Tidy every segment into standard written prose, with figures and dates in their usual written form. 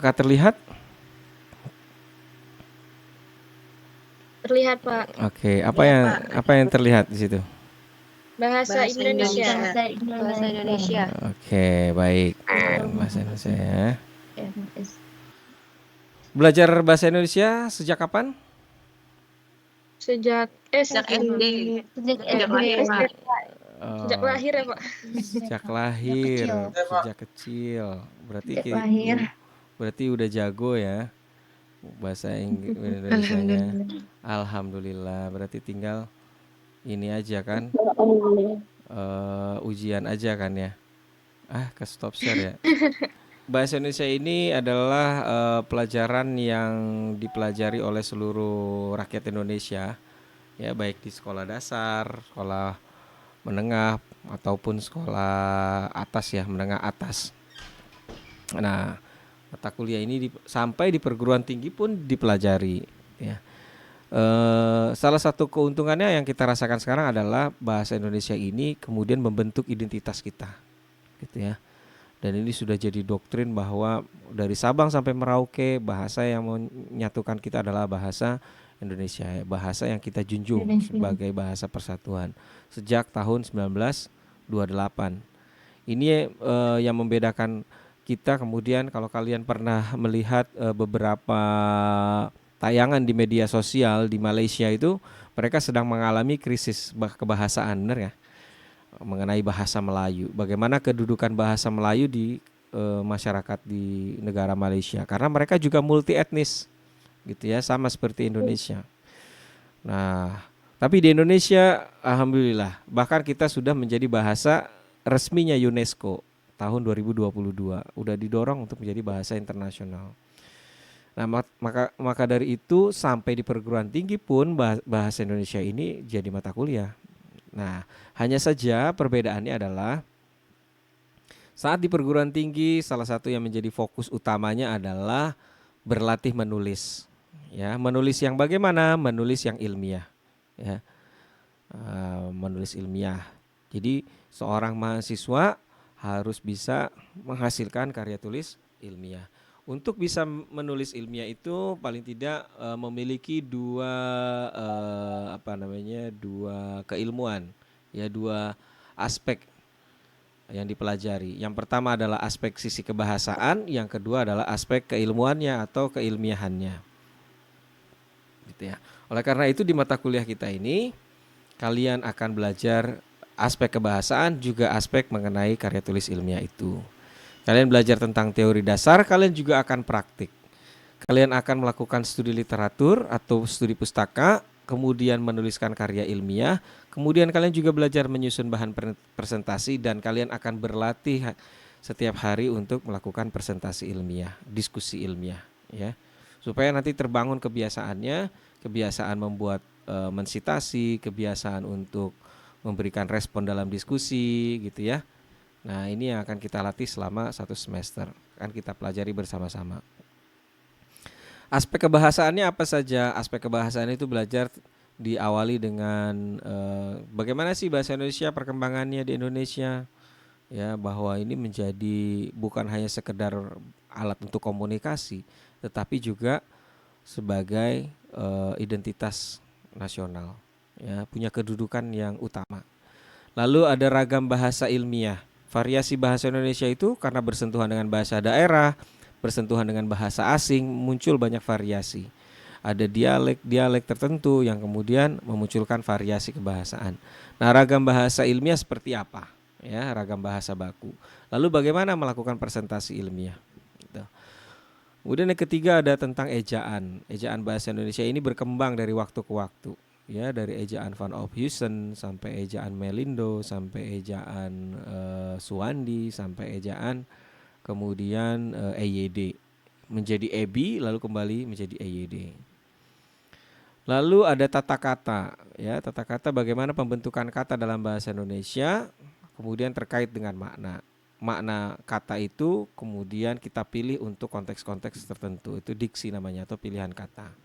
Apakah terlihat? Terlihat, Pak. Oke, apa yang terlihat di situ? Bahasa Indonesia. Bahasa Indonesia. Oke, baik. Bahasa Indonesia ya. Belajar bahasa Indonesia sejak kapan? Sejak SD. Sejak lahir, Pak. Sejak lahir ya, Pak. Sejak lahir, sejak kecil. Berarti udah jago ya bahasa Indonesianya. Alhamdulillah. Berarti tinggal ini aja kan, ujian aja kan ya. Ke stop share ya. Bahasa Indonesia ini adalah pelajaran yang dipelajari oleh seluruh rakyat Indonesia, ya, baik di sekolah dasar, sekolah menengah ataupun sekolah atas ya, menengah atas. Nah, mata kuliah ini sampai di perguruan tinggi pun dipelajari, ya. Salah satu keuntungannya yang kita rasakan sekarang adalah bahasa Indonesia ini kemudian membentuk identitas kita, gitu ya. Dan ini sudah jadi doktrin bahwa dari Sabang sampai Merauke bahasa yang menyatukan kita adalah bahasa Indonesia, bahasa yang kita junjung sebagai bahasa persatuan sejak tahun 1928. Ini yang membedakan kita. Kemudian kalau kalian pernah melihat beberapa tayangan di media sosial di Malaysia itu, mereka sedang mengalami krisis kebahasaan, benar ya? Mengenai bahasa Melayu, bagaimana kedudukan bahasa Melayu di masyarakat di negara Malaysia, karena mereka juga multi etnis, gitu ya, sama seperti Indonesia. Nah, tapi di Indonesia, alhamdulillah, bahkan kita sudah menjadi bahasa resminya UNESCO tahun 2022, udah didorong untuk menjadi bahasa internasional. Nah, maka dari itu sampai di perguruan tinggi pun bahasa Indonesia ini jadi mata kuliah. Nah, hanya saja perbedaannya adalah saat di perguruan tinggi salah satu yang menjadi fokus utamanya adalah berlatih menulis. Ya, menulis yang bagaimana? Menulis yang ilmiah. Ya, menulis ilmiah. Jadi seorang mahasiswa harus bisa menghasilkan karya tulis ilmiah. Untuk bisa menulis ilmiah itu paling tidak memiliki dua keilmuan, ya, dua aspek yang dipelajari. Yang pertama adalah aspek sisi kebahasaan, yang kedua adalah aspek keilmuannya atau keilmiahannya. Gitu ya. Oleh karena itu di mata kuliah kita ini kalian akan belajar aspek kebahasaan juga aspek mengenai karya tulis ilmiah itu. Kalian belajar tentang teori dasar, kalian juga akan praktik. Kalian akan melakukan studi literatur atau studi pustaka, kemudian menuliskan karya ilmiah, kemudian kalian juga belajar menyusun bahan presentasi, dan kalian akan berlatih setiap hari untuk melakukan presentasi ilmiah, diskusi ilmiah, ya. Supaya nanti terbangun kebiasaannya, kebiasaan membuat mensitasi, kebiasaan untuk memberikan respon dalam diskusi, gitu ya. Nah, ini yang akan kita latih selama 1 semester, akan kita pelajari bersama-sama. Aspek kebahasaannya apa saja? Aspek kebahasaan itu belajar diawali dengan bagaimana sih bahasa Indonesia, perkembangannya di Indonesia, ya, bahwa ini menjadi bukan hanya sekedar alat untuk komunikasi, tetapi juga sebagai identitas nasional, ya, punya kedudukan yang utama. Lalu ada ragam bahasa ilmiah. Variasi bahasa Indonesia itu karena bersentuhan dengan bahasa daerah, bersentuhan dengan bahasa asing, muncul banyak variasi. Ada dialek-dialek tertentu yang kemudian memunculkan variasi kebahasaan. Nah, ragam bahasa ilmiah seperti apa? Ya, ragam bahasa baku. Lalu bagaimana melakukan presentasi ilmiah? Gitu. Kemudian yang ketiga ada tentang ejaan. Ejaan bahasa Indonesia ini berkembang dari waktu ke waktu. Ya, dari ejaan Van Ophuijsen sampai ejaan Melindo, sampai ejaan Suwandi, sampai ejaan kemudian EYD menjadi EBI, lalu kembali menjadi EYD. Lalu ada tata kata, ya, tata kata bagaimana pembentukan kata dalam bahasa Indonesia, kemudian terkait dengan makna. Makna kata itu kemudian kita pilih untuk konteks-konteks tertentu, itu diksi namanya atau pilihan kata.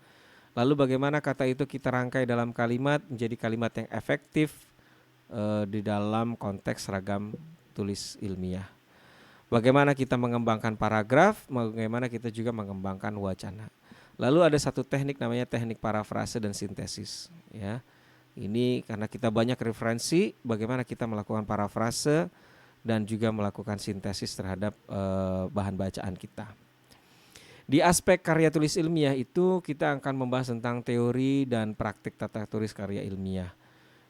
Lalu bagaimana kata itu kita rangkai dalam kalimat menjadi kalimat yang efektif di dalam konteks ragam tulis ilmiah. bagaimana kita mengembangkan paragraf, bagaimana kita juga mengembangkan wacana. Lalu ada satu teknik namanya teknik parafrase dan sintesis, ya. Ini karena kita banyak referensi bagaimana kita melakukan parafrase dan juga melakukan sintesis terhadap bahan bacaan kita. Di aspek karya tulis ilmiah itu kita akan membahas tentang teori dan praktik tata tulis karya ilmiah.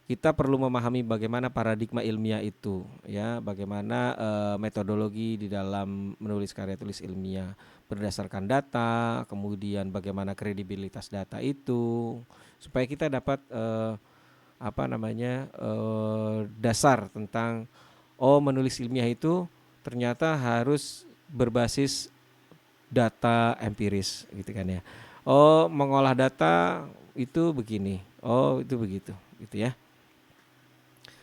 Kita perlu memahami bagaimana paradigma ilmiah itu, ya, bagaimana metodologi di dalam menulis karya tulis ilmiah berdasarkan data, kemudian bagaimana kredibilitas data itu, supaya kita dapat dasar tentang menulis ilmiah itu ternyata harus berbasis data empiris, gitu kan ya. Mengolah data itu begini, itu begitu, gitu ya.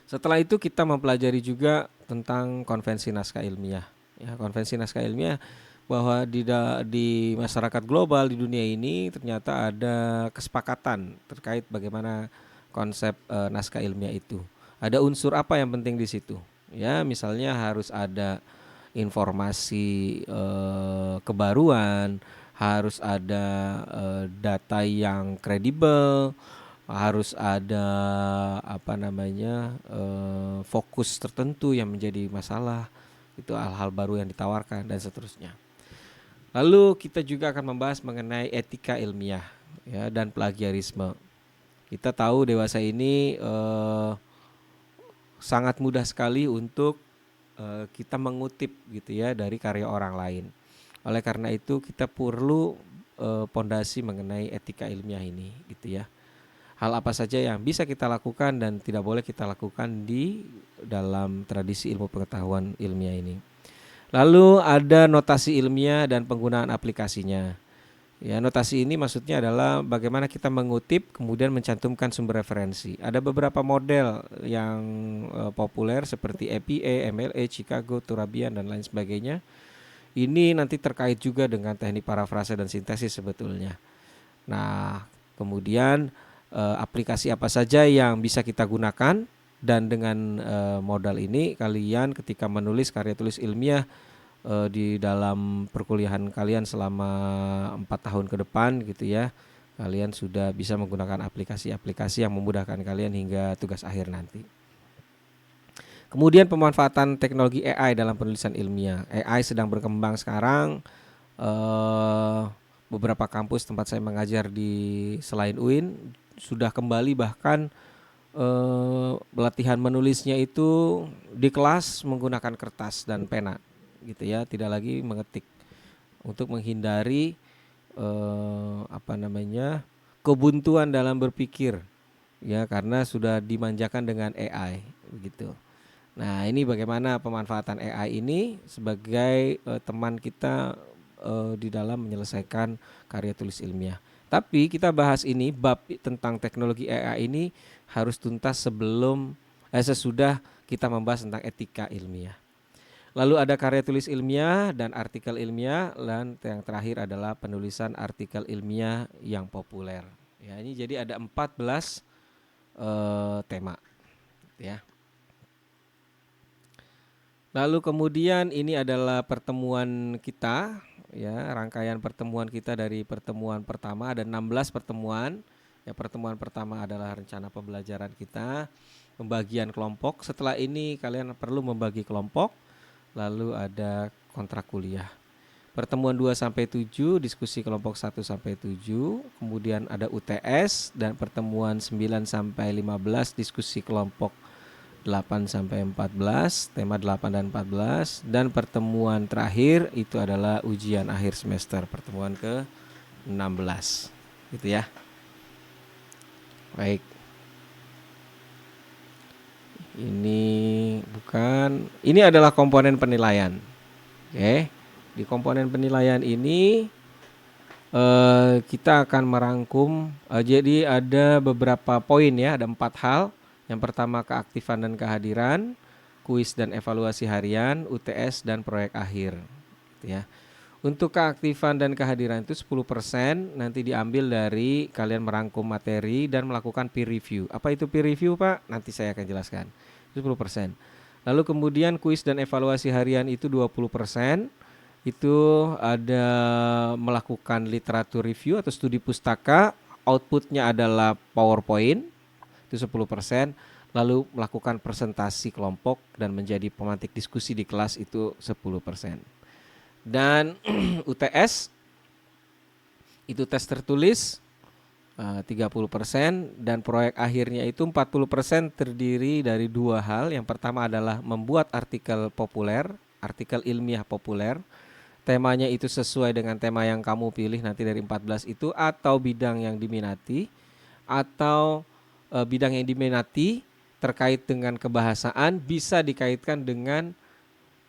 Setelah itu kita mempelajari juga tentang konvensi naskah ilmiah. Ya, konvensi naskah ilmiah bahwa di masyarakat global di dunia ini ternyata ada kesepakatan terkait bagaimana konsep naskah ilmiah itu. Ada unsur apa yang penting di situ? Ya, misalnya harus ada informasi kebaruan, harus ada data yang kredibel, harus ada fokus tertentu yang menjadi masalah, itu hal-hal baru yang ditawarkan dan seterusnya. Lalu kita juga akan membahas mengenai etika ilmiah, ya, dan plagiarisme. Kita tahu dewasa ini sangat mudah sekali untuk kita mengutip, gitu ya, dari karya orang lain. Oleh karena itu kita perlu pondasi mengenai etika ilmiah ini, gitu ya. Hal apa saja yang bisa kita lakukan dan tidak boleh kita lakukan di dalam tradisi ilmu pengetahuan ilmiah ini. Lalu ada notasi ilmiah dan penggunaan aplikasinya. Ya, notasi ini maksudnya adalah bagaimana kita mengutip kemudian mencantumkan sumber referensi. Ada beberapa model yang populer seperti APA, MLA, Chicago, Turabian dan lain sebagainya. Ini nanti terkait juga dengan teknik parafrase dan sintesis sebetulnya. Nah, kemudian aplikasi apa saja yang bisa kita gunakan, dan dengan modal ini kalian ketika menulis karya tulis ilmiah di dalam perkuliahan kalian selama 4 tahun ke depan, gitu ya, kalian sudah bisa menggunakan aplikasi-aplikasi yang memudahkan kalian hingga tugas akhir nanti. Kemudian pemanfaatan teknologi AI dalam penulisan ilmiah. AI sedang berkembang sekarang. Beberapa kampus tempat saya mengajar di selain UIN sudah kembali, bahkan latihan menulisnya itu di kelas menggunakan kertas dan pena, gitu ya, tidak lagi mengetik, untuk menghindari kebuntuan dalam berpikir, ya, karena sudah dimanjakan dengan AI, begitu. Nah, ini bagaimana pemanfaatan AI ini sebagai teman kita di dalam menyelesaikan karya tulis ilmiah. Tapi kita bahas ini, bab tentang teknologi AI ini harus tuntas sesudah kita membahas tentang etika ilmiah. Lalu ada karya tulis ilmiah dan artikel ilmiah, dan yang terakhir adalah penulisan artikel ilmiah yang populer. Ya, ini jadi ada 14 tema, ya. Lalu kemudian ini adalah pertemuan kita, ya, rangkaian pertemuan kita dari pertemuan pertama, ada 16 pertemuan. Ya, pertemuan pertama adalah rencana pembelajaran kita, pembagian kelompok. Setelah ini kalian perlu membagi kelompok. Lalu ada kontrak kuliah. Pertemuan 2 sampai 7 diskusi kelompok 1 sampai 7, kemudian ada UTS, dan pertemuan 9 sampai 15 diskusi kelompok 8 sampai 14, tema 8 dan 14, dan pertemuan terakhir itu adalah ujian akhir semester, pertemuan ke-16, gitu ya. Baik. Ini adalah komponen penilaian. Oke. Di komponen penilaian ini kita akan merangkum, jadi ada beberapa poin, ya, ada 4 hal. Yang pertama keaktifan dan kehadiran, kuis dan evaluasi harian, UTS dan proyek akhir, gitu ya. Untuk keaktifan dan kehadiran itu 10% nanti diambil dari kalian merangkum materi dan melakukan peer review. Apa itu peer review, Pak? Nanti saya akan jelaskan. Itu 10%. Lalu kemudian kuis dan evaluasi harian itu 20%. Itu ada melakukan literatur review atau studi pustaka, outputnya adalah PowerPoint, itu 10%. Lalu melakukan presentasi kelompok dan menjadi pemantik diskusi di kelas itu 10%. Dan UTS itu tes tertulis 30%, dan proyek akhirnya itu 40% terdiri dari dua hal. Yang pertama adalah membuat artikel populer, artikel ilmiah populer. Temanya itu sesuai dengan tema yang kamu pilih nanti dari 14 itu, atau bidang yang diminati, atau bidang yang diminati terkait dengan kebahasaan bisa dikaitkan dengan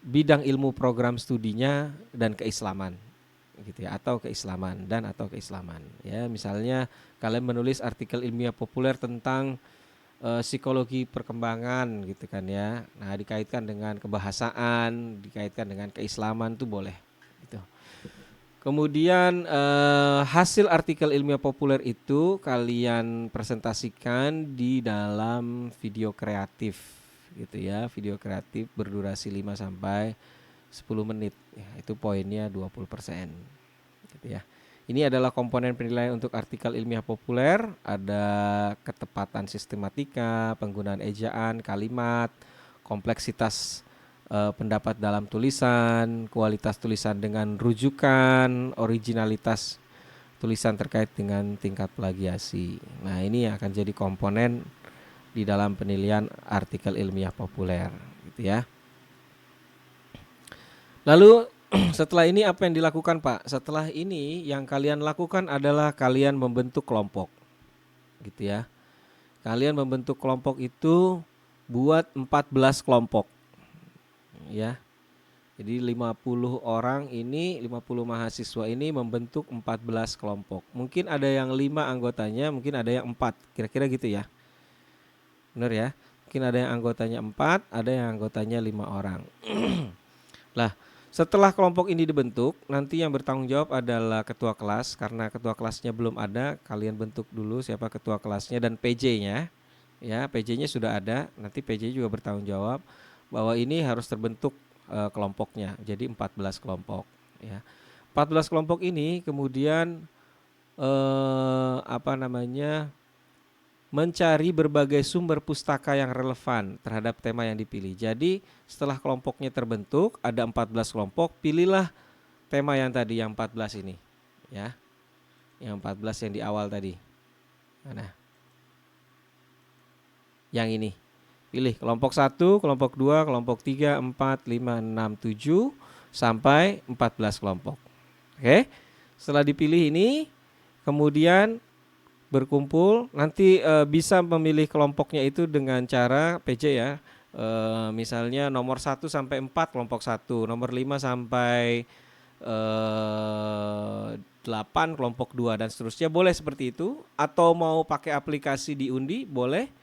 bidang ilmu program studinya dan keislaman gitu ya, atau keislaman dan atau keislaman ya. Misalnya kalian menulis artikel ilmiah populer tentang psikologi perkembangan gitu kan ya. Nah, dikaitkan dengan kebahasaan, dikaitkan dengan keislaman tuh boleh gitu. Kemudian hasil artikel ilmiah populer itu kalian presentasikan di dalam video kreatif gitu ya. Video kreatif berdurasi 5 sampai 10 menit ya, itu poinnya 20% gitu ya. Ini adalah komponen penilaian untuk artikel ilmiah populer. Ada ketepatan sistematika, penggunaan ejaan, kalimat, kompleksitas pendapat dalam tulisan, kualitas tulisan dengan rujukan, originalitas tulisan terkait dengan tingkat plagiasi. Nah, ini akan jadi komponen di dalam penilaian artikel ilmiah populer gitu ya. Lalu setelah ini apa yang dilakukan, Pak? Setelah ini yang kalian lakukan adalah kalian membentuk kelompok gitu ya. Kalian membentuk kelompok itu buat 14 kelompok ya. Jadi 50 orang ini, 50 mahasiswa ini membentuk 14 kelompok. Mungkin ada yang 5 anggotanya, mungkin ada yang 4, kira-kira gitu ya. Benar ya? Mungkin ada yang anggotanya 4, ada yang anggotanya 5 orang. Lah, setelah kelompok ini dibentuk, nanti yang bertanggung jawab adalah ketua kelas. Karena ketua kelasnya belum ada, kalian bentuk dulu siapa ketua kelasnya dan PJ-nya. Ya, PJ-nya sudah ada, nanti PJ juga bertanggung jawab bahwa ini harus terbentuk kelompoknya. Jadi 14 kelompok ya. 14 kelompok ini kemudian mencari berbagai sumber pustaka yang relevan terhadap tema yang dipilih. Jadi setelah kelompoknya terbentuk, ada 14 kelompok, pilihlah tema yang tadi, yang 14 ini ya. Yang 14 yang di awal tadi. Mana? Yang ini. Pilih kelompok 1, kelompok 2, kelompok 3, 4, 5, 6, 7 sampai 14 kelompok. Oke. Setelah dipilih ini, kemudian berkumpul, nanti bisa memilih kelompoknya itu dengan cara PJ ya. Misalnya nomor 1 sampai 4 kelompok 1, nomor 5 sampai 8 kelompok 2 dan seterusnya, boleh seperti itu. Atau mau pakai aplikasi diundi boleh,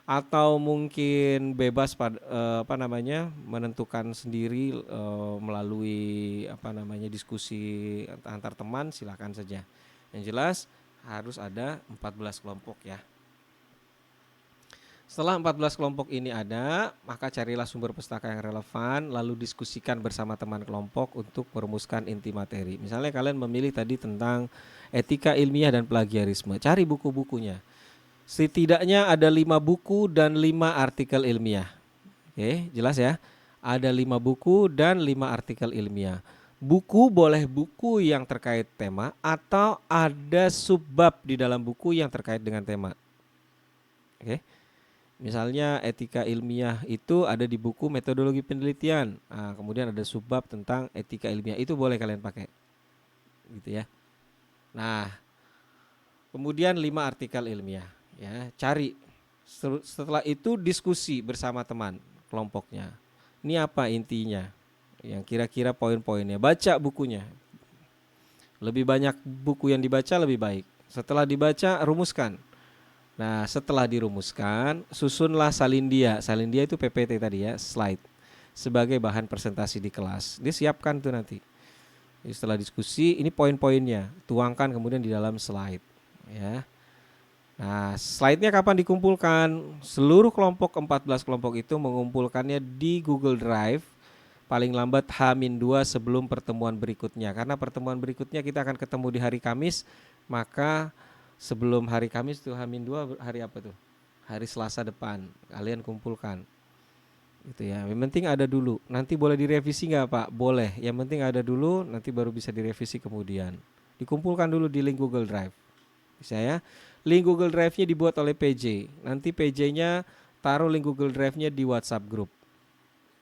atau mungkin bebas menentukan sendiri melalui diskusi antar teman, silakan saja. Yang jelas harus ada 14 kelompok ya. Setelah 14 kelompok ini ada, maka carilah sumber pustaka yang relevan, lalu diskusikan bersama teman kelompok untuk merumuskan inti materi. Misalnya kalian memilih tadi tentang etika ilmiah dan plagiarisme, cari buku-bukunya. Setidaknya ada 5 buku dan 5 artikel ilmiah. Oke, jelas ya? Ada 5 buku dan 5 artikel ilmiah. Buku boleh buku yang terkait tema atau ada subbab di dalam buku yang terkait dengan tema. Oke. Misalnya etika ilmiah itu ada di buku metodologi penelitian. Nah, kemudian ada subbab tentang etika ilmiah, itu boleh kalian pakai. Gitu ya. Nah, kemudian 5 artikel ilmiah. Ya, cari. Setelah itu diskusi bersama teman kelompoknya. Ini apa intinya? Yang kira-kira poin-poinnya. Baca bukunya. Lebih banyak buku yang dibaca lebih baik. Setelah dibaca, rumuskan. Nah, setelah dirumuskan, susunlah salindia. Salindia itu PPT tadi ya, slide. Sebagai bahan presentasi di kelas. Disiapkan tuh nanti. Jadi setelah diskusi, ini poin-poinnya. Tuangkan kemudian di dalam slide. Ya. Nah, slide-nya kapan dikumpulkan? Seluruh kelompok 14 kelompok itu mengumpulkannya di Google Drive paling lambat H-2 sebelum pertemuan berikutnya. Karena pertemuan berikutnya kita akan ketemu di hari Kamis, maka sebelum hari Kamis itu H-2 hari apa tuh? Hari Selasa depan. Kalian kumpulkan. Gitu ya. Yang penting ada dulu. Nanti boleh direvisi nggak Pak? Boleh. Yang penting ada dulu, nanti baru bisa direvisi kemudian. Dikumpulkan dulu di link Google Drive. Bisa ya. Link Google Drive-nya dibuat oleh PJ. Nanti PJ-nya taruh link Google Drive-nya di WhatsApp group.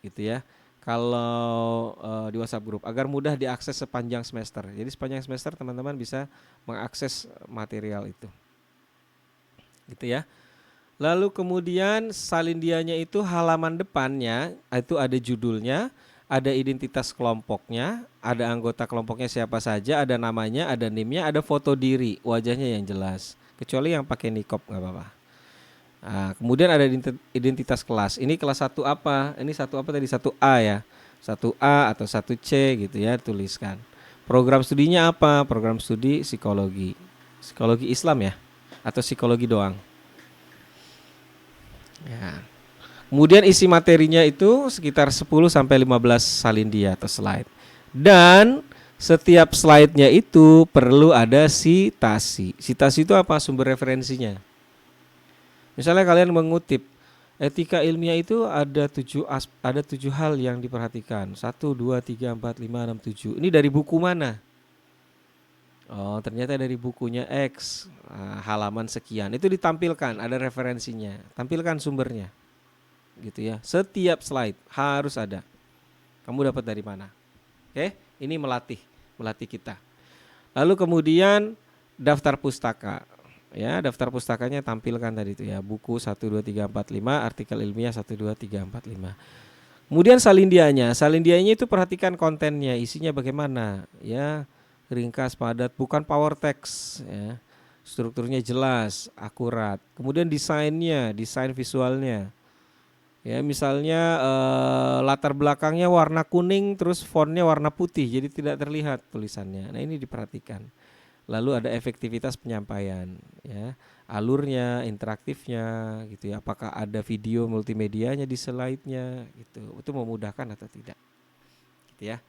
Gitu ya. Kalau di WhatsApp group agar mudah diakses sepanjang semester. Jadi sepanjang semester teman-teman bisa mengakses material itu. Gitu ya. Lalu kemudian salindianya itu halaman depannya itu ada judulnya, ada identitas kelompoknya, ada anggota kelompoknya siapa saja, ada namanya, ada NIM-nya, ada foto diri, wajahnya yang jelas. Kecuali yang pakai niqab nggak apa-apa. Nah, kemudian ada identitas kelas. Ini kelas 1 apa? Ini 1 apa tadi? 1A ya. 1A atau 1C gitu ya, tuliskan. Program studinya apa? Program studi psikologi. Psikologi Islam ya? Atau psikologi doang? Ya. Kemudian isi materinya itu sekitar 10 sampai 15 salindia atau slide. Dan setiap slide-nya itu perlu ada sitasi. Sitasi itu apa? Sumber referensinya. Misalnya kalian mengutip etika ilmiah itu ada 7 hal yang diperhatikan. 1, 2, 3, 4, 5, 6, 7. Ini dari buku mana? Oh, ternyata dari bukunya X, halaman sekian. Itu ditampilkan, ada referensinya. Tampilkan sumbernya. Gitu ya. Setiap slide harus ada. Kamu dapat dari mana? Oke, ini melatih kita. Lalu kemudian daftar pustaka. Ya, daftar pustakanya tampilkan tadi itu ya. Buku 1 2 3 4 5, artikel ilmiah 1 2 3 4 5. Kemudian salindianya. Salindianya itu perhatikan kontennya, isinya bagaimana, ya. Ringkas, padat, bukan power text ya. Strukturnya jelas, akurat. Kemudian desainnya, desain visualnya. Ya, misalnya latar belakangnya warna kuning terus fontnya warna putih jadi tidak terlihat tulisannya. Nah, ini diperhatikan. Lalu ada efektivitas penyampaian ya, alurnya, interaktifnya gitu ya. Apakah ada video multimedianya di slide-nya gitu. Itu memudahkan atau tidak. Gitu ya.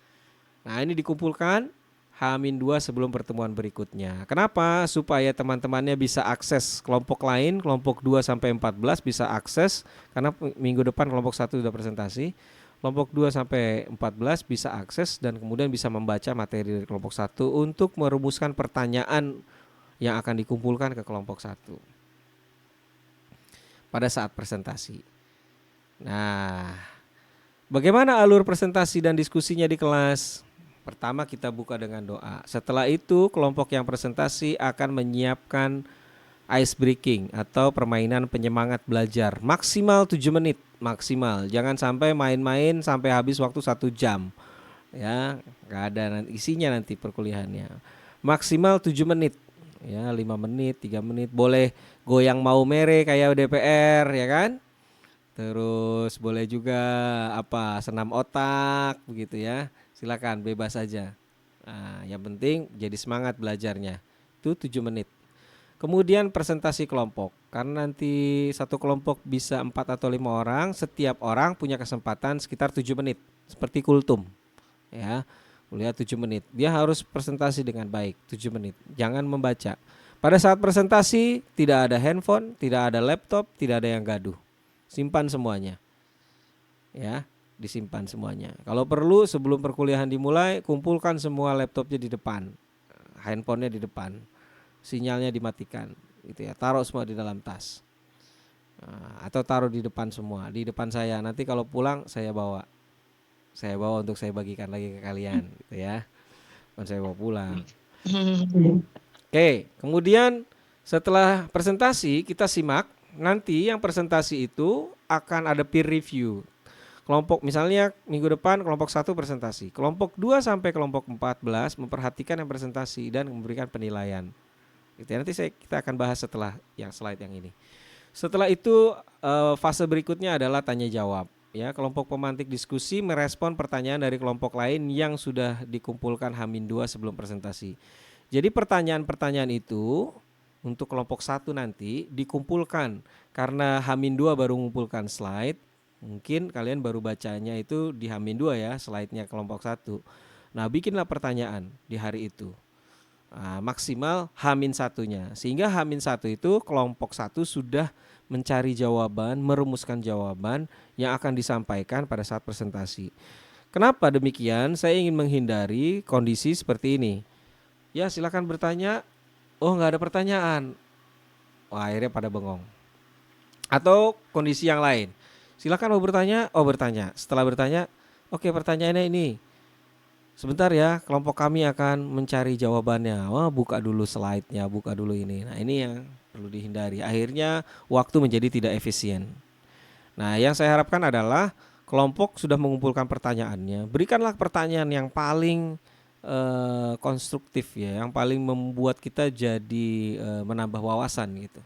Nah, ini dikumpulkan H-2 sebelum pertemuan berikutnya. Kenapa? Supaya teman-temannya bisa akses kelompok lain, kelompok 2 sampai 14 bisa akses karena minggu depan kelompok 1 sudah presentasi. Kelompok 2 sampai 14 bisa akses dan kemudian bisa membaca materi dari kelompok 1 untuk merumuskan pertanyaan yang akan dikumpulkan ke kelompok 1 pada saat presentasi. Nah, bagaimana alur presentasi dan diskusinya di kelas? Pertama kita buka dengan doa. Setelah itu kelompok yang presentasi akan menyiapkan ice breaking atau permainan penyemangat belajar. Maksimal 7 menit. Maksimal. Jangan sampai main-main sampai habis waktu 1 jam. Ya, gak ada isinya nanti perkuliahannya. Maksimal 7 menit. Ya, 5 menit, 3 menit. Boleh goyang mau mere kayak DPR ya kan. Terus boleh juga senam otak begitu ya. Silakan bebas saja. Nah, yang penting jadi semangat belajarnya. Itu 7 menit. Kemudian presentasi kelompok. Karena nanti satu kelompok bisa 4 atau 5 orang, setiap orang punya kesempatan sekitar 7 menit. Seperti kultum. Ya. Kuliah 7 menit. Dia harus presentasi dengan baik 7 menit. Jangan membaca. Pada saat presentasi tidak ada handphone, tidak ada laptop, tidak ada yang gaduh. Simpan semuanya. Ya. Disimpan semuanya. Kalau perlu sebelum perkuliahan dimulai, kumpulkan semua laptopnya di depan, handphonenya di depan, sinyalnya dimatikan, gitu ya. Taruh semua di dalam tas, atau taruh di depan semua, di depan saya. Nanti kalau pulang saya bawa untuk saya bagikan lagi ke kalian, gitu ya. Bukan saya bawa pulang. Oke, kemudian setelah presentasi kita simak. Nanti yang presentasi itu akan ada peer review. Kelompok misalnya minggu depan kelompok 1 presentasi. Kelompok 2 sampai kelompok 14 memperhatikan yang presentasi dan memberikan penilaian. Gitu ya. Nanti kita akan bahas setelah yang slide yang ini. Setelah itu fase berikutnya adalah tanya jawab. Ya, kelompok pemantik diskusi merespon pertanyaan dari kelompok lain yang sudah dikumpulkan H-2 sebelum presentasi. Jadi pertanyaan-pertanyaan itu untuk kelompok 1 nanti dikumpulkan. Karena H-2 baru mengumpulkan slide, mungkin kalian baru bacanya itu di H-2 ya, slide-nya kelompok 1. Nah, bikinlah pertanyaan di hari itu. Maksimal H-1-nya. Sehingga H-1 itu kelompok 1 sudah mencari jawaban, merumuskan jawaban yang akan disampaikan pada saat presentasi. Kenapa demikian? Saya ingin menghindari kondisi seperti ini. Ya, silakan bertanya. Oh, nggak ada pertanyaan. Wah, akhirnya pada bengong. Atau kondisi yang lain. Silakan mau bertanya. Oh, bertanya. Setelah bertanya, oke, pertanyaannya ini. Sebentar ya, kelompok kami akan mencari jawabannya. Wah, buka dulu slide-nya, buka dulu ini. Nah, ini yang perlu dihindari. Akhirnya waktu menjadi tidak efisien. Nah, yang saya harapkan adalah kelompok sudah mengumpulkan pertanyaannya. Berikanlah pertanyaan yang paling konstruktif ya, yang paling membuat kita jadi menambah wawasan gitu.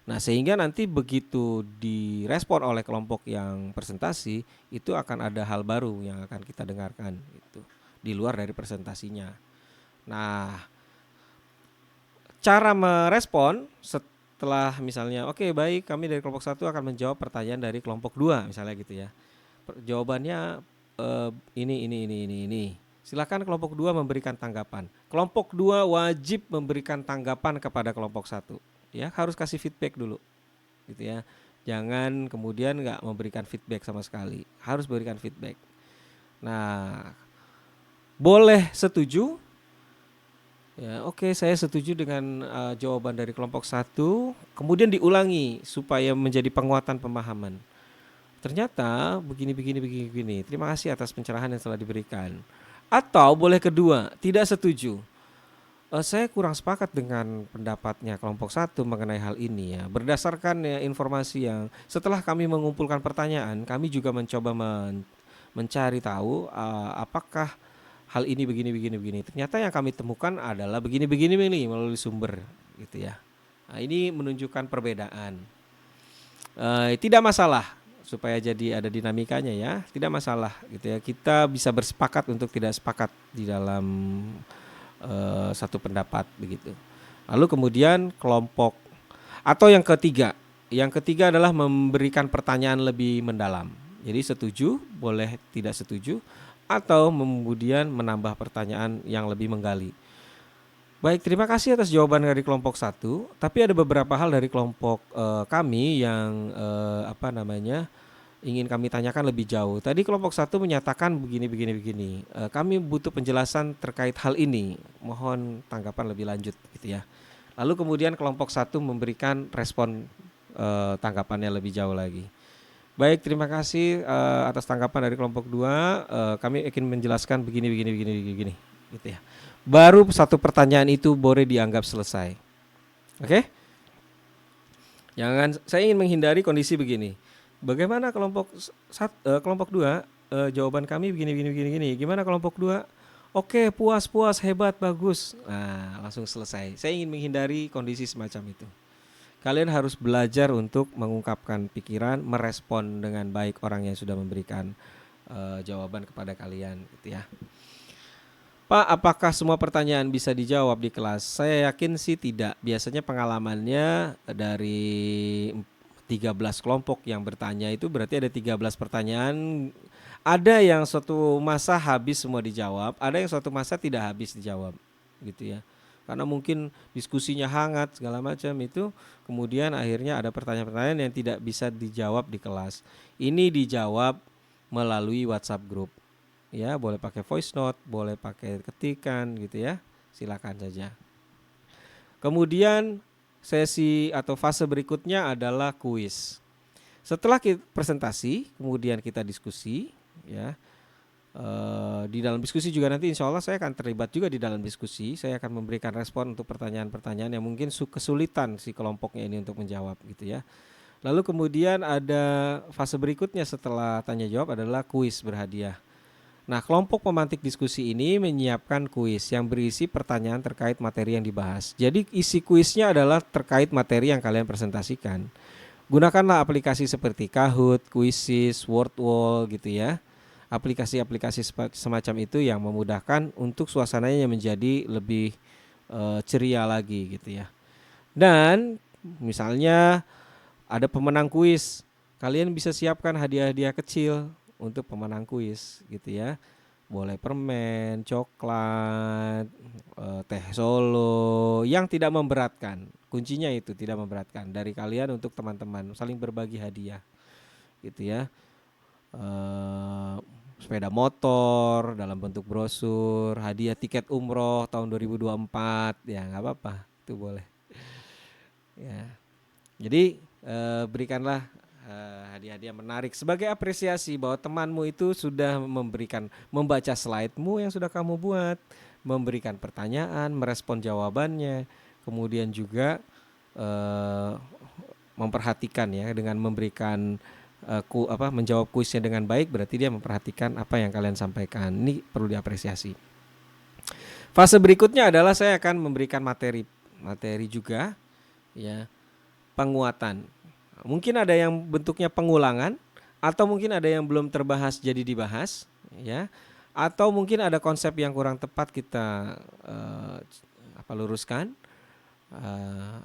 Nah, sehingga nanti begitu direspon oleh kelompok yang presentasi, itu akan ada hal baru yang akan kita dengarkan gitu, di luar dari presentasinya. Nah, cara merespon setelah misalnya oke, baik, kami dari kelompok 1 akan menjawab pertanyaan dari kelompok 2 misalnya gitu ya. Jawabannya ini. Silakan kelompok 2 memberikan tanggapan. Kelompok 2 wajib memberikan tanggapan kepada kelompok 1. Ya, harus kasih feedback dulu. Gitu ya. Jangan kemudian enggak memberikan feedback sama sekali. Harus berikan feedback. Nah, boleh setuju? Ya, oke, saya setuju dengan jawaban dari kelompok 1, kemudian diulangi supaya menjadi penguatan pemahaman. Ternyata begini. Terima kasih atas pencerahan yang telah diberikan. Atau boleh kedua, tidak setuju. Saya kurang sepakat dengan pendapatnya kelompok 1 mengenai hal ini ya. Berdasarkan ya, informasi yang setelah kami mengumpulkan pertanyaan, kami juga mencoba mencari tahu apakah hal ini begini. Ternyata yang kami temukan adalah begini melalui sumber gitu ya. Nah, ini menunjukkan perbedaan. Tidak masalah supaya jadi ada dinamikanya ya, tidak masalah gitu ya. Kita bisa bersepakat untuk tidak sepakat di dalam satu pendapat begitu. Lalu kemudian kelompok atau yang ketiga adalah memberikan pertanyaan lebih mendalam. Jadi setuju, boleh tidak setuju, atau kemudian menambah pertanyaan yang lebih menggali. Baik, terima kasih atas jawaban dari kelompok 1. Tapi ada beberapa hal dari kelompok kami yang ingin kami tanyakan lebih jauh. Tadi kelompok 1 menyatakan begini. Kami butuh penjelasan terkait hal ini. Mohon tanggapan lebih lanjut gitu ya. Lalu kemudian kelompok 1 memberikan respon tanggapannya lebih jauh lagi. Baik, terima kasih atas tanggapan dari kelompok 2. Kami ingin menjelaskan begini gitu ya. Baru satu pertanyaan itu boleh dianggap selesai. Oke? Saya ingin menghindari kondisi begini. Bagaimana kelompok 2? Jawaban kami begini. Gimana kelompok 2? Oke, puas, hebat, bagus. Nah, langsung selesai. Saya ingin menghindari kondisi semacam itu. Kalian harus belajar untuk mengungkapkan pikiran, merespon dengan baik orang yang sudah memberikan jawaban kepada kalian gitu ya. Pak, apakah semua pertanyaan bisa dijawab di kelas? Saya yakin sih tidak. Biasanya pengalamannya dari 13 kelompok yang bertanya itu berarti ada 13 pertanyaan. Ada yang suatu masa habis semua dijawab, ada yang suatu masa tidak habis dijawab gitu ya. Karena mungkin diskusinya hangat segala macam itu, kemudian akhirnya ada pertanyaan-pertanyaan yang tidak bisa dijawab di kelas. Ini dijawab melalui WhatsApp group. Ya, boleh pakai voice note, boleh pakai ketikan gitu ya. Silakan saja. Kemudian sesi atau fase berikutnya adalah kuis. Setelah kita presentasi, kemudian kita diskusi ya. Di dalam diskusi juga nanti insya Allah saya akan terlibat juga di dalam diskusi. Saya akan memberikan respon untuk pertanyaan-pertanyaan yang mungkin kesulitan si kelompoknya ini untuk menjawab gitu ya. Lalu kemudian ada fase berikutnya setelah tanya jawab adalah kuis berhadiah. Nah, kelompok pemantik diskusi ini menyiapkan kuis yang berisi pertanyaan terkait materi yang dibahas. Jadi isi kuisnya adalah terkait materi yang kalian presentasikan. Gunakanlah aplikasi seperti Kahoot, Quizizz, Wordwall gitu ya. Aplikasi-aplikasi semacam itu yang memudahkan untuk suasananya menjadi lebih ceria lagi gitu ya. Dan misalnya ada pemenang kuis, kalian bisa siapkan hadiah-hadiah kecil untuk pemenang kuis gitu ya. Boleh permen, coklat, teh solo yang tidak memberatkan. Kuncinya itu tidak memberatkan dari kalian untuk teman-teman, saling berbagi hadiah gitu ya. Eh, Sepeda motor dalam bentuk brosur, hadiah tiket umroh tahun 2024, ya nggak apa-apa, itu boleh. Ya, jadi berikanlah hadiah-hadiah menarik sebagai apresiasi bahwa temanmu itu sudah membaca slide-mu yang sudah kamu buat, memberikan pertanyaan, merespon jawabannya, kemudian juga eh, memperhatikan ya dengan memberikan menjawab kuisnya dengan baik, berarti dia memperhatikan apa yang kalian sampaikan. Ini perlu diapresiasi. Fase berikutnya adalah saya akan memberikan materi juga ya, penguatan. Mungkin ada yang bentuknya pengulangan atau mungkin ada yang belum terbahas jadi dibahas ya. Atau mungkin ada konsep yang kurang tepat kita luruskan,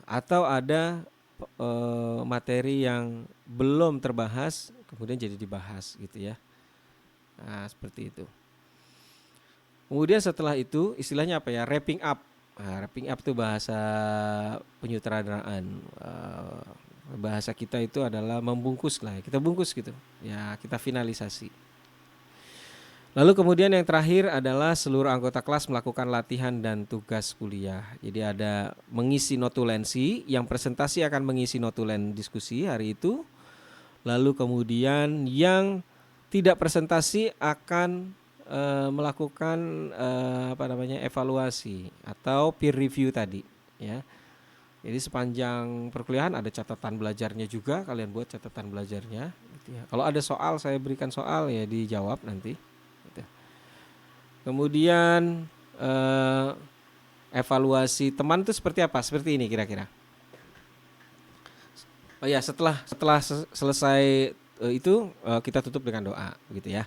atau ada materi yang belum terbahas kemudian jadi dibahas gitu ya. Nah, seperti itu. Kemudian setelah itu istilahnya apa ya? Wrapping up. Nah, wrapping up itu bahasa penyutradaraan. Bahasa kita itu adalah membungkus lah. Kita bungkus gitu. Ya, kita finalisasi. Lalu kemudian yang terakhir adalah seluruh anggota kelas melakukan latihan dan tugas kuliah. Jadi ada mengisi notulensi, yang presentasi akan mengisi notulen diskusi hari itu. Lalu kemudian yang tidak presentasi akan melakukan evaluasi atau peer review tadi ya. Jadi sepanjang perkuliahan ada catatan belajarnya juga, kalian buat catatan belajarnya gitu ya. Kalau ada soal saya berikan soal ya dijawab nanti gitu. Kemudian evaluasi teman itu seperti apa? Seperti ini kira-kira. Oh ya, setelah selesai itu kita tutup dengan doa gitu ya.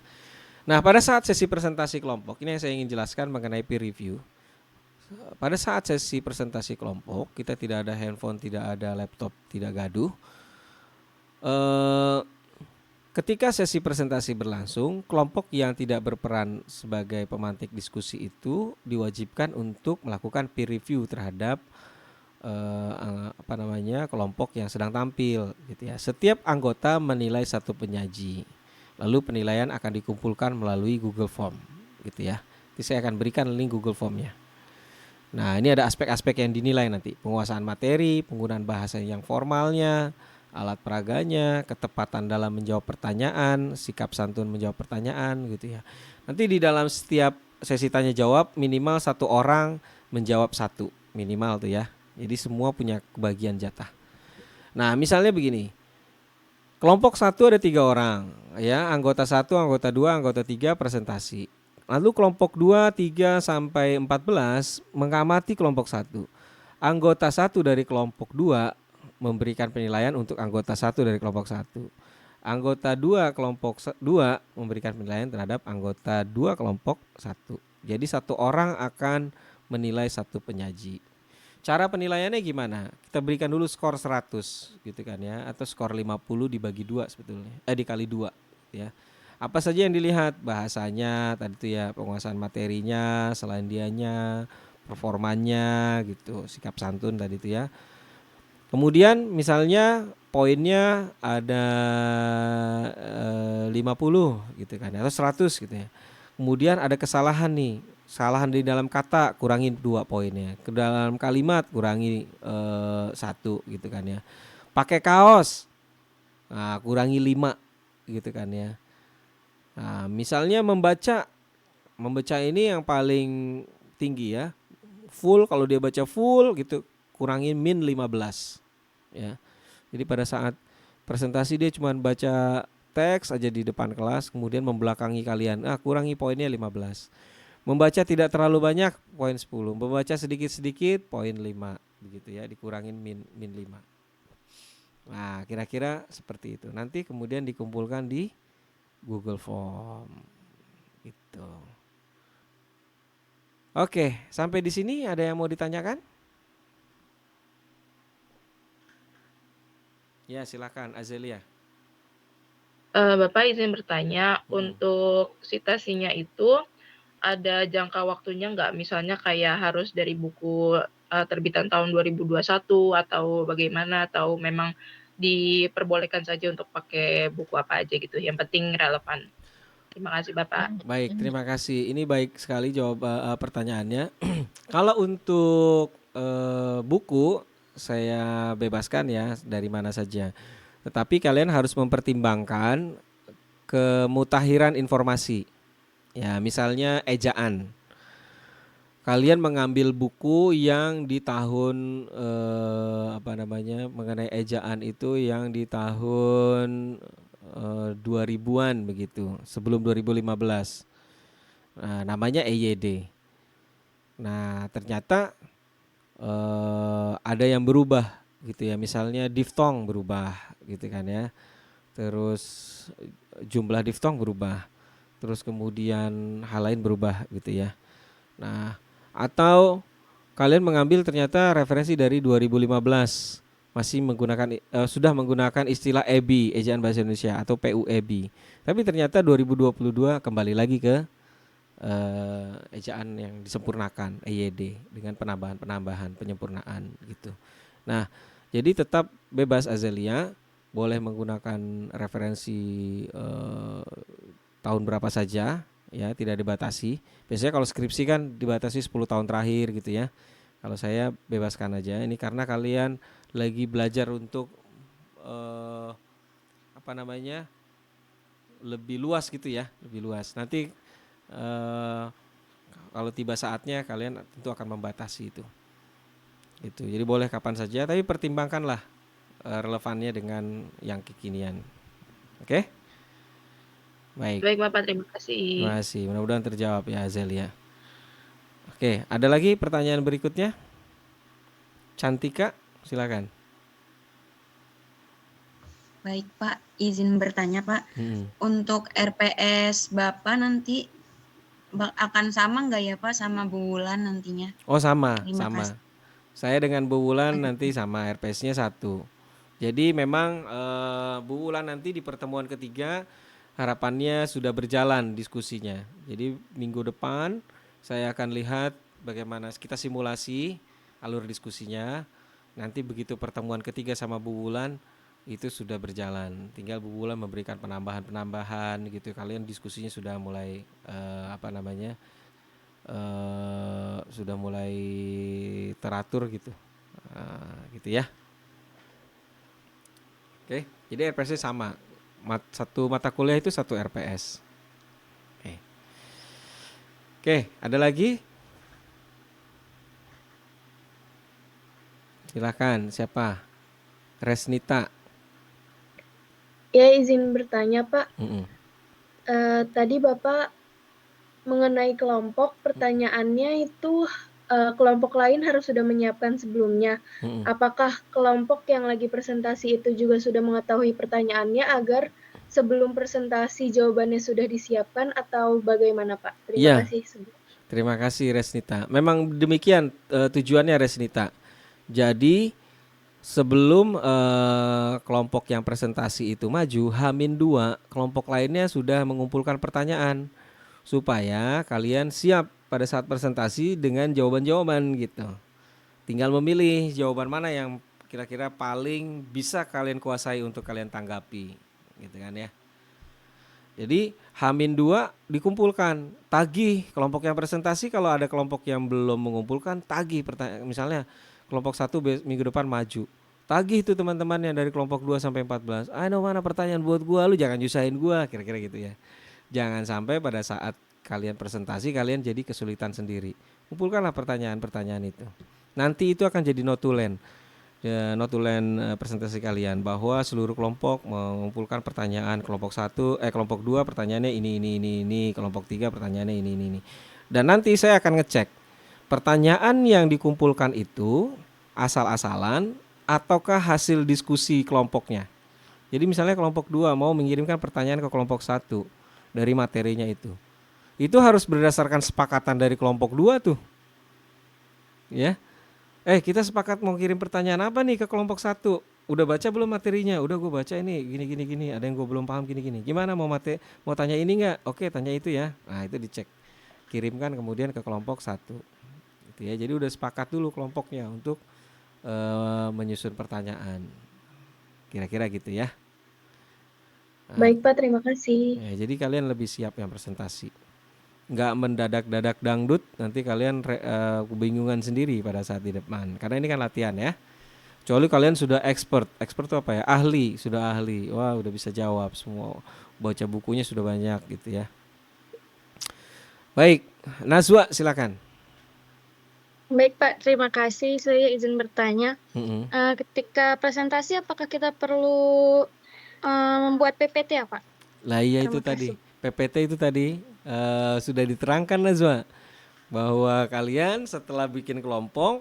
Nah, pada saat sesi presentasi kelompok, ini yang saya ingin jelaskan mengenai peer review. Pada saat sesi presentasi kelompok, kita tidak ada handphone, tidak ada laptop, tidak gaduh. Ketika sesi presentasi berlangsung, kelompok yang tidak berperan sebagai pemantik diskusi itu diwajibkan untuk melakukan peer review terhadap kelompok yang sedang tampil gitu ya. Setiap anggota menilai satu penyaji. Lalu penilaian akan dikumpulkan melalui Google Form gitu ya. Nanti saya akan berikan link Google Formnya. Nah, ini ada aspek-aspek yang dinilai nanti. Penguasaan materi, penggunaan bahasa yang formalnya, alat peraganya, ketepatan dalam menjawab pertanyaan, sikap santun menjawab pertanyaan gitu ya. Nanti di dalam setiap sesi tanya jawab minimal satu orang menjawab satu, minimal tuh ya. Jadi semua punya kebagian jatah. Nah, misalnya begini. Kelompok 1 ada 3 orang ya, anggota 1, anggota 2, anggota 3 presentasi. Lalu kelompok 2, 3 sampai 14 mengamati kelompok 1. Anggota 1 dari kelompok 2 memberikan penilaian untuk anggota 1 dari kelompok 1. Anggota 2 kelompok 2 memberikan penilaian terhadap anggota 2 kelompok 1. Jadi satu orang akan menilai satu penyaji. Cara penilaiannya gimana? Kita berikan dulu skor 100 gitu kan ya, atau skor 50 dibagi 2 sebetulnya. Dikali 2 ya. Apa saja yang dilihat? Bahasanya tadi itu ya, penguasaan materinya, selandianya, performanya gitu, sikap santun tadi itu ya. Kemudian misalnya poinnya ada 50 gitu kan, atau 100 gitu ya. Kemudian ada kesalahan nih. Kesalahan di dalam kata kurangi 2 poinnya. Ke dalam kalimat kurangi 1 gitu kan ya. Pakai kaos, nah, kurangi 5 gitu kan ya. Nah, misalnya membaca ini yang paling tinggi ya. Full, kalau dia baca full gitu kurangi min 15 ya. Jadi pada saat presentasi dia cuma baca teks aja di depan kelas, kemudian membelakangi kalian, kurangi poinnya 15. Membaca tidak terlalu banyak, poin 10. Membaca sedikit-sedikit, poin 5 begitu ya, dikurangin min 5. Nah, kira-kira seperti itu. Nanti kemudian dikumpulkan di Google Form. Gitu. Oke, sampai di sini ada yang mau ditanyakan? Ya, silakan Azelia. Bapak izin bertanya, Mm-mm. untuk citasinya itu ada jangka waktunya nggak? Misalnya kayak harus dari buku terbitan tahun 2021 atau bagaimana? Atau memang diperbolehkan saja untuk pakai buku apa aja gitu, yang penting relevan. Terima kasih Bapak. Baik, terima kasih. Ini baik sekali jawab pertanyaannya. Kalau untuk buku saya bebaskan ya dari mana saja. Tetapi kalian harus mempertimbangkan kemutahiran informasi. Ya, misalnya ejaan. Kalian mengambil buku yang di tahun mengenai ejaan itu yang di tahun 2000-an begitu, sebelum 2015. Nah, namanya EYD. Nah, ternyata ada yang berubah gitu ya. Misalnya diftong berubah gitu kan ya. Terus jumlah diftong berubah. Terus kemudian hal lain berubah gitu ya. Nah, atau kalian mengambil ternyata referensi dari 2015 masih menggunakan sudah menggunakan istilah EBI, Ejaan Bahasa Indonesia atau PUEBI. Tapi ternyata 2022 kembali lagi ke ejaan yang disempurnakan EYD dengan penambahan penyempurnaan gitu. Nah, jadi tetap bebas Azelia, boleh menggunakan referensi tahun berapa saja ya, tidak dibatasi. Biasanya kalau skripsi kan dibatasi 10 tahun terakhir gitu ya. Kalau saya bebaskan aja. Ini karena kalian lagi belajar untuk eh, lebih luas gitu ya, lebih luas. Nanti eh, kalau tiba saatnya kalian tentu akan membatasi itu. Jadi boleh kapan saja, tapi pertimbangkanlah relevannya dengan yang kekinian. Oke? Baik. Baik Bapak, terima kasih. Terima kasih. Mudah-mudahan terjawab ya Azelia. Oke, ada lagi pertanyaan berikutnya? Cantika, silakan. Baik Pak, izin bertanya Pak. Untuk RPS Bapak nanti akan sama nggak ya Pak sama Bu Wulan nantinya? Oh sama, Terima sama. kasih. Saya dengan Bu Wulan nanti sama, RPS-nya 1. Jadi memang Bu Wulan nanti di pertemuan ketiga harapannya sudah berjalan diskusinya. Jadi minggu depan saya akan lihat bagaimana kita simulasi alur diskusinya. Nanti begitu pertemuan ketiga sama Bu Wulan itu sudah berjalan. Tinggal Bu Wulan memberikan penambahan-penambahan gitu. Kalian diskusinya sudah mulai sudah mulai teratur gitu. Gitu ya. Oke, jadi RPS-nya sama. Satu mata kuliah itu 1 RPS. Oke, ada lagi? Silakan, siapa? Resnita. Ya, izin bertanya Pak. Mm-mm. Tadi Bapak mengenai kelompok, pertanyaannya itu kelompok lain harus sudah menyiapkan sebelumnya. Apakah kelompok yang lagi presentasi itu juga sudah mengetahui pertanyaannya agar sebelum presentasi jawabannya sudah disiapkan atau bagaimana Pak? Terima kasih. Terima kasih Resnita. Memang demikian tujuannya Resnita. Jadi sebelum kelompok yang presentasi itu maju, H-2 kelompok lainnya sudah mengumpulkan pertanyaan supaya kalian siap pada saat presentasi dengan jawaban-jawaban gitu. Tinggal memilih jawaban mana yang kira-kira paling bisa kalian kuasai untuk kalian tanggapi gitu kan ya. Jadi H-2 dikumpulkan, tagih kelompok yang presentasi. Kalau ada kelompok yang belum mengumpulkan, tagih pertanyaan. Misalnya kelompok 1 minggu depan maju, tagih itu teman-teman yang dari kelompok 2 sampai 14. Ayo mana pertanyaan buat gua, lu jangan nyusahin gua, kira-kira gitu ya. Jangan sampai pada saat kalian presentasi kalian jadi kesulitan sendiri. Kumpulkanlah pertanyaan-pertanyaan itu. Nanti itu akan jadi notulen. Notulen presentasi kalian bahwa seluruh kelompok mengumpulkan pertanyaan. Kelompok 2 pertanyaannya ini, kelompok 3 pertanyaannya ini. Dan nanti saya akan ngecek pertanyaan yang dikumpulkan itu asal-asalan ataukah hasil diskusi kelompoknya. Jadi misalnya kelompok 2 mau mengirimkan pertanyaan ke kelompok 1 dari materinya itu harus berdasarkan sepakatan dari kelompok 2 tuh. Ya. Kita sepakat mau kirim pertanyaan apa nih ke kelompok 1? udah baca belum materinya? Udah gue baca ini gini. Ada yang gue belum paham gini. Gimana mau tanya ini nggak? Oke, tanya itu ya. Nah itu dicek, kirimkan kemudian ke kelompok 1. Gitu ya. Jadi udah sepakat dulu kelompoknya untuk menyusun pertanyaan. Kira-kira gitu ya. Nah, Baik Pak, terima kasih. ya, jadi kalian lebih siap yang presentasi. Nggak mendadak-dadak dangdut, nanti kalian kebingungan sendiri pada saat di depan. Karena ini kan latihan ya. Kecuali kalian sudah expert itu apa ya? Sudah ahli. Wah, udah bisa jawab semua. Baca bukunya sudah banyak gitu ya. Baik, Nazwa silakan. Baik Pak, terima kasih. Saya izin bertanya. Mm-mm. Ketika presentasi apakah kita perlu membuat PPT ya Pak? Lah iya itu Terima tadi. kasih. PPT itu tadi sudah diterangkan Nazwa bahwa kalian setelah bikin kelompok,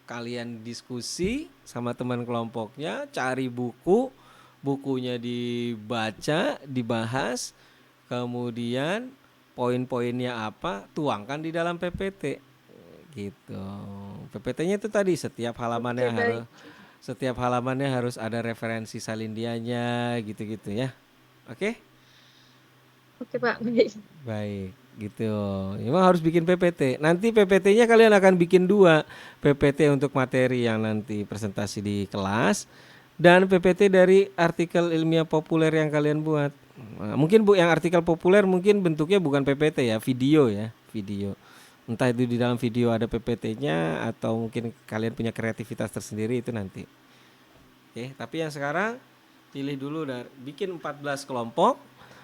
kalian diskusi sama teman kelompoknya, cari bukunya dibaca, dibahas, kemudian poin-poinnya apa, tuangkan di dalam PPT. Gitu. PPT-nya itu tadi setiap halamannya Oke, baik. harus ada referensi salindianya gitu-gitu ya. Oke? Oke Pak, baik. Baik, gitu. Memang harus bikin PPT. Nanti PPT-nya kalian akan bikin 2, PPT untuk materi yang nanti presentasi di kelas dan PPT dari artikel ilmiah populer yang kalian buat. Nah, mungkin Bu yang artikel populer mungkin bentuknya bukan PPT ya, video ya, video. Entah itu di dalam video ada PPT-nya atau mungkin kalian punya kreativitas tersendiri itu nanti. Oke, tapi yang sekarang pilih dulu dan bikin 14 kelompok.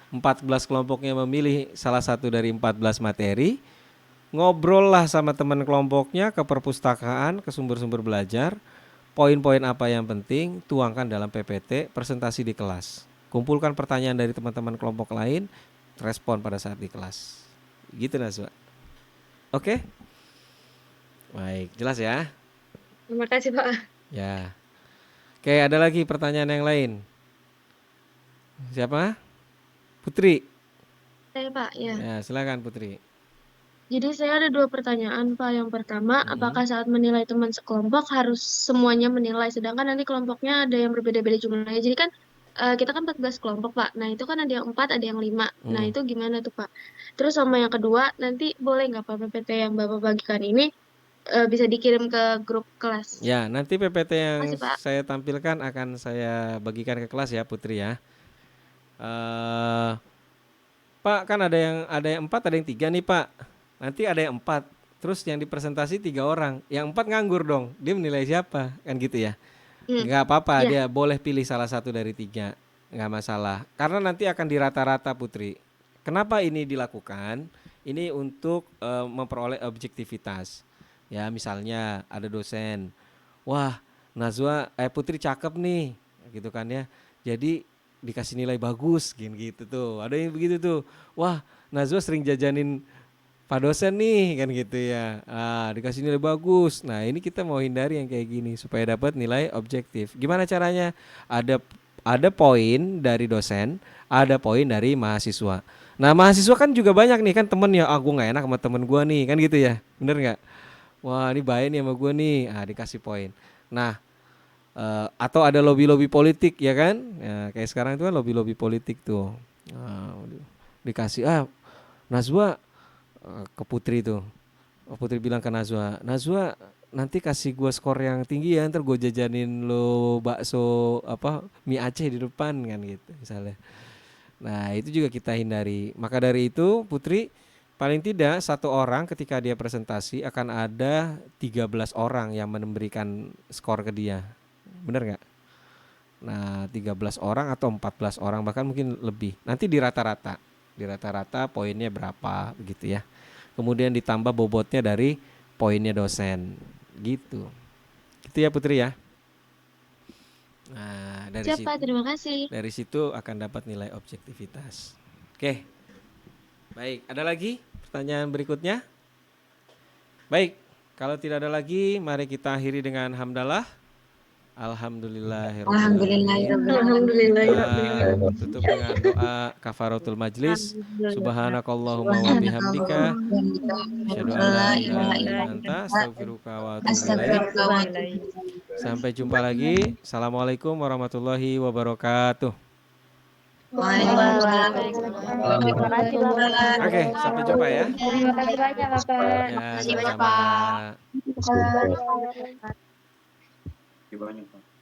14 kelompoknya memilih salah satu dari 14 materi. Ngobrol lah sama teman kelompoknya ke perpustakaan, ke sumber-sumber belajar. Poin-poin apa yang penting tuangkan dalam PPT, presentasi di kelas. Kumpulkan pertanyaan dari teman-teman kelompok lain, respon pada saat di kelas. Gitu Nazwa. Oke? Baik, jelas ya? Terima kasih Pak. Ya. Oke, ada lagi pertanyaan yang lain. Siapa? Putri. Saya Pak, ya. Ya, silakan Putri. Jadi saya ada 2 pertanyaan Pak. Yang pertama, apakah saat menilai teman sekelompok harus semuanya menilai, sedangkan nanti kelompoknya ada yang berbeda-beda jumlahnya. Jadi kan kita kan 14 kelompok Pak. Nah itu kan ada yang 4, ada yang 5. Nah itu gimana tuh Pak? Terus sama yang kedua, nanti boleh nggak Pak PPT yang Bapak bagikan ini bisa dikirim ke grup kelas? Ya, nanti PPT yang Makasih Pak. saya tampilkan akan saya bagikan ke kelas ya Putri ya. Pak kan ada yang 4, ada yang 3 nih Pak. Nanti ada yang 4, terus yang dipresentasi 3 orang, yang 4 nganggur dong. Dia menilai siapa? Kan gitu ya. Nggak apa-apa, Ya. dia boleh pilih salah satu dari 3, nggak masalah. Karena nanti akan dirata-rata Putri. Kenapa ini dilakukan? Ini untuk memperoleh objektivitas. Ya misalnya ada dosen, wah Nazwa Putri cakep nih, gitu kan ya. Jadi dikasih nilai bagus, gitu tuh. Ada yang begitu tuh, wah Nazwa sering jajanin Pak dosen nih kan gitu ya. Dikasih nilai bagus. Nah ini kita mau hindari yang kayak gini supaya dapat nilai objektif. Gimana caranya? Ada poin dari dosen, ada poin dari mahasiswa. Nah mahasiswa kan juga banyak nih kan temen ya. Gue nggak enak sama temen gue nih kan gitu ya. Bener nggak? Wah ini baik nih sama gue nih. Dikasih poin. Nah atau ada lobby-lobby politik ya kan? Ya, kayak sekarang itu kan lobby-lobby politik tuh. Dikasih Nazwa ke Putri tuh. Putri bilang ke Nazwa, Nazwa nanti kasih gue skor yang tinggi ya, ntar gue jajanin lo bakso mie Aceh di depan kan gitu misalnya. Nah itu juga kita hindari. Maka dari itu Putri paling tidak 1 orang ketika dia presentasi akan ada 13 orang yang memberikan skor ke dia. Bener nggak? Nah 13 orang atau 14 orang bahkan mungkin lebih. Nanti di rata-rata poinnya berapa begitu ya. Kemudian ditambah bobotnya dari poinnya dosen gitu. Gitu ya Putri ya. Nah Siap Pak, terima kasih. dari situ akan dapat nilai objektivitas. Oke. Baik, ada lagi pertanyaan berikutnya? Baik, kalau tidak ada lagi mari kita akhiri dengan hamdalah. Alhamdulillahirobbilalamin. Alhamdulillahirobbilalamin. Kita tutup dengan doa kafaratul majlis. Subhanakallahumma wa bihamdika asyhadu an la ilaha illa anta astaghfiruka wa atubu ilaik. Sampai jumpa lagi. Assalamualaikum warahmatullahi wabarakatuh. Waalaikumsalam. Terima kasih Bapak. Oke, sampai jumpa ya. Terima kasih banyak Bapak. Ya, sama-sama. Bapak. Terima kasih. Banyak, Pak.